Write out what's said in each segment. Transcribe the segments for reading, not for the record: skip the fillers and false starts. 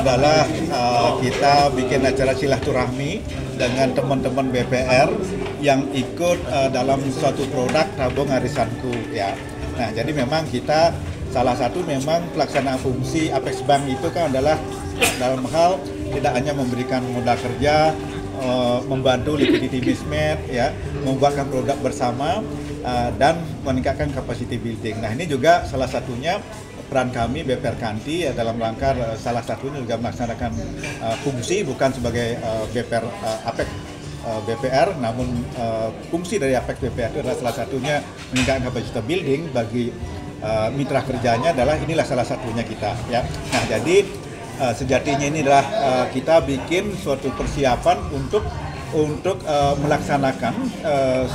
adalah kita bikin acara silaturahmi dengan teman-teman BPR yang ikut dalam suatu produk tabung arisanku ya. Nah, jadi memang kita salah satu memang pelaksanaan fungsi Apex Bank itu kan adalah dalam hal tidak hanya memberikan modal kerja, membantu liquidity mismatch ya, membuatkan produk bersama dan meningkatkan capacity building. Nah, ini juga salah satunya peran kami BPR Kanti ya, dalam rangka salah satunya juga melaksanakan fungsi bukan sebagai BPR Apex BPR, namun fungsi dari Apex BPR itu adalah salah satunya meningkatkan capacity building bagi mitra kerjanya, adalah inilah salah satunya kita ya. Nah, jadi sejatinya ini adalah kita bikin suatu persiapan untuk melaksanakan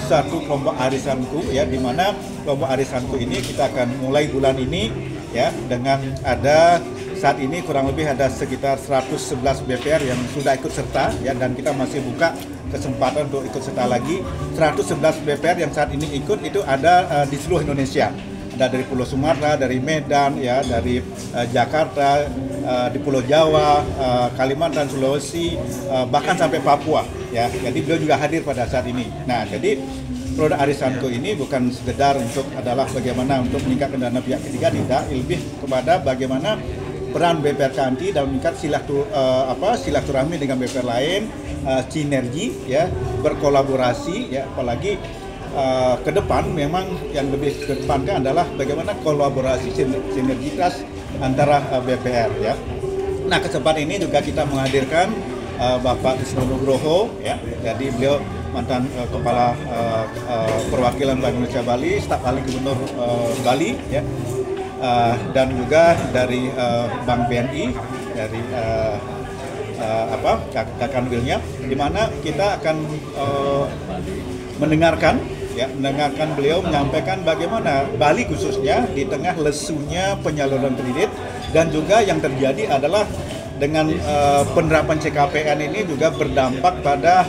satu kelompok arisanku ya, di mana kelompok arisanku ini kita akan mulai bulan ini ya, dengan ada saat ini kurang lebih ada sekitar 111 BPR yang sudah ikut serta ya, dan kita masih buka kesempatan untuk ikut serta lagi. 111 BPR yang saat ini ikut itu ada di seluruh Indonesia. Ada dari Pulau Sumatera, dari Medan ya, dari Jakarta, di Pulau Jawa, Kalimantan, Sulawesi, bahkan sampai Papua ya. Jadi beliau juga hadir pada saat ini. Nah, jadi produk arisanku ini bukan sekedar untuk adalah bagaimana untuk meningkatkan dana pihak ketiga, tidak, lebih kepada bagaimana peran BPR Kanti dalam meningkat silaturahmi dengan BPR lain, sinergi ya, berkolaborasi ya, apalagi ke depan memang yang lebih kedepankan adalah bagaimana kolaborasi sinergitas antara BPR ya. Nah, kesempatan ini juga kita menghadirkan Bapak Tisno Nugroho ya, jadi beliau mantan kepala perwakilan Bank Indonesia Bali, staf ahli gubernur Bali ya, dan juga dari Bank BNI, dari Kakanwilnya, di mana kita akan mendengarkan beliau menyampaikan bagaimana Bali khususnya di tengah lesunya penyaluran kredit, dan juga yang terjadi adalah dengan penerapan CKPN ini juga berdampak pada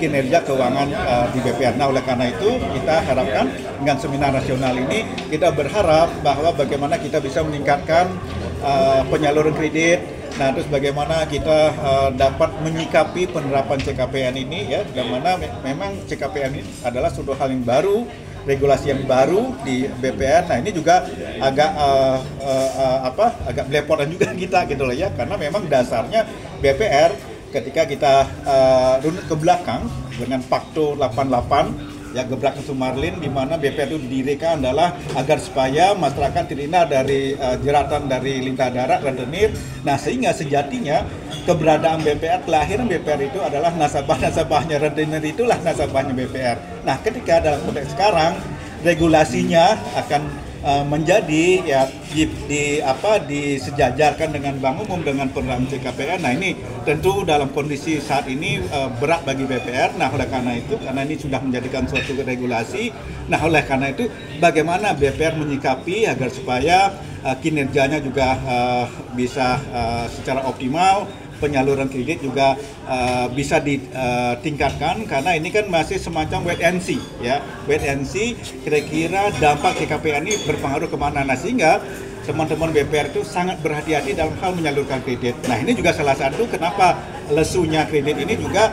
kinerja keuangan di BPR. Nah, oleh karena itu kita harapkan dengan seminar nasional ini kita berharap bahwa bagaimana kita bisa meningkatkan penyaluran kredit. Nah, terus bagaimana kita dapat menyikapi penerapan CKPN ini ya, di mana memang CKPN ini adalah suatu hal yang baru, regulasi yang baru di BPR. Nah, ini juga agak belepotan juga kita gitu loh ya, karena memang dasarnya BPR ketika kita runut ke belakang dengan Pakto 88 ya, gebrakan Sumarlin, di mana BPR itu didirikan adalah agar supaya masyarakat terhindar dari jeratan dari lintah darat, rentenir. Nah, sehingga sejatinya keberadaan BPR, kelahiran BPR itu adalah nasabah-nasabahnya rentenir, itulah nasabahnya BPR. Nah, ketika dalam konteks sekarang regulasinya akan menjadi ya disejajarkan dengan Bank Umum dengan penerapan CKPN. Nah, ini tentu dalam kondisi saat ini berat bagi BPR. Nah, oleh karena itu, karena ini sudah menjadikan suatu regulasi, nah oleh karena itu bagaimana BPR menyikapi agar supaya kinerjanya juga bisa secara optimal, penyaluran kredit juga bisa ditingkatkan, karena ini kan masih semacam wait and see ya, wait and see kira-kira dampak CKPN ini berpengaruh kemana. Nah, sehingga teman-teman BPR itu sangat berhati-hati dalam hal menyalurkan kredit. Nah, ini juga salah satu kenapa lesunya kredit ini juga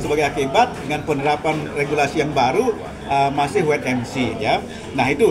sebagai akibat dengan penerapan regulasi yang baru, masih wait and see ya. Nah, itu